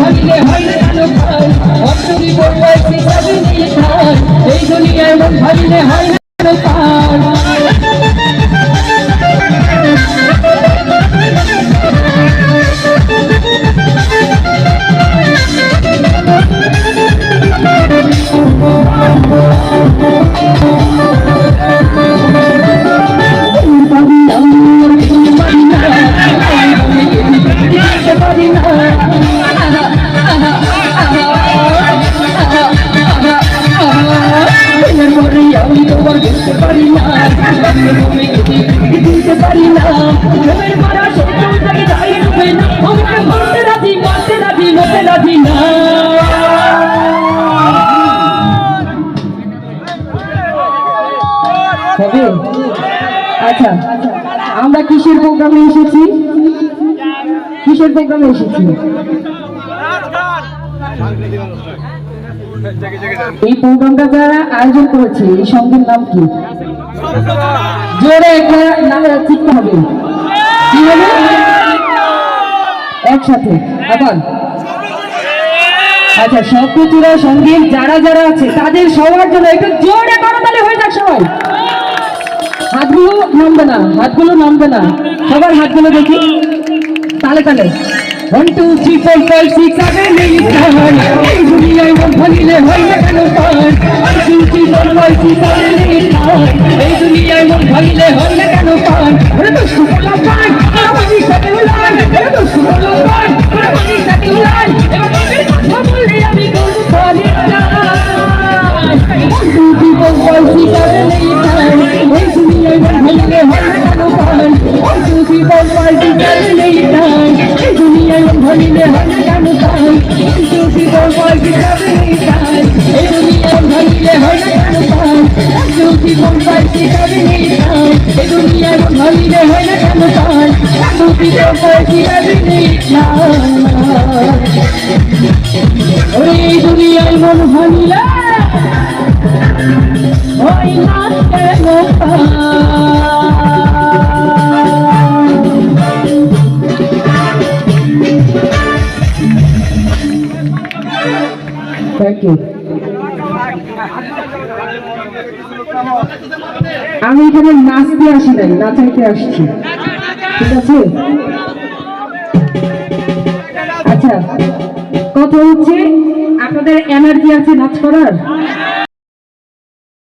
ভাবিলে হয় না কেন পান অন্তরি বলবাই শিখাবি নিধান এই দুনিয়ায় মন ভাবিলে হয় না কেন পান আমি তোমার বুঝতে পারি না দিতে পারি না প্রেমের মারা সত্যি তাকে যাই রূপে না আমাকে মারতে রাজি মতে রাজি না হবে আচ্ছা আমরা কিসের প্রোগ্রামে এসেছি এই প্রোগ্রামটা যারা আয়োজন করেছে এই সঙ্গের নাম কি জোরে একটা নাম চিনতে হবে কি হবে একসাথে আবার আচ্ছা সবকিছুরা সঙ্গীত যারা যারা আছে তাদের সবার জন্য একটু জোরে করতালি হয়ে যাক সবাই হাতগুলো নামবে না সবার হাতগুলো দেখি তালে 1 2 3 4 5 6 7 8 এই দুনিয়ায় মন ভাঙিলে হয় না কেন পান 1 2 3 4 5 6 7 8 এই দুনিয়ায় মন ভাঙিলে হয় না কেন পান ওরে তো সুবলা পান আমি সাথে উলান ওরে তো সুবলা পান আমি সাথে উলান এবার কথা বললে আমি কোন পারি না 1 2 3 4 5 6 7 8 এই দুনিয়ায় মন ভাঙিলে হয় না কেন পান 1 2 3 4 5 6 7 8 এই দুনিয়ায় মন ভাঙিলে হয় না কেন পান 1 2 3 4 5 6 7 8 এই দুনিয়ায় মন ভাঙিলে হয় না কেন পান 1 2 3 4 5 6 7 8 এই দুনিয়ায় মন ভাঙিলে হয় না কেন পান 1 2 3 4 5 6 7 8 ওরে এই দুনিয়ায় মন ভাঙিলে হয় না কেন পান থ্যাংক ইউ আমি এখানে নাচতে আসি নাই নাচাইতে আসছি ঠিক আছে আচ্ছা কথা হচ্ছে আপনাদের এনার্জি আছে নাচ করার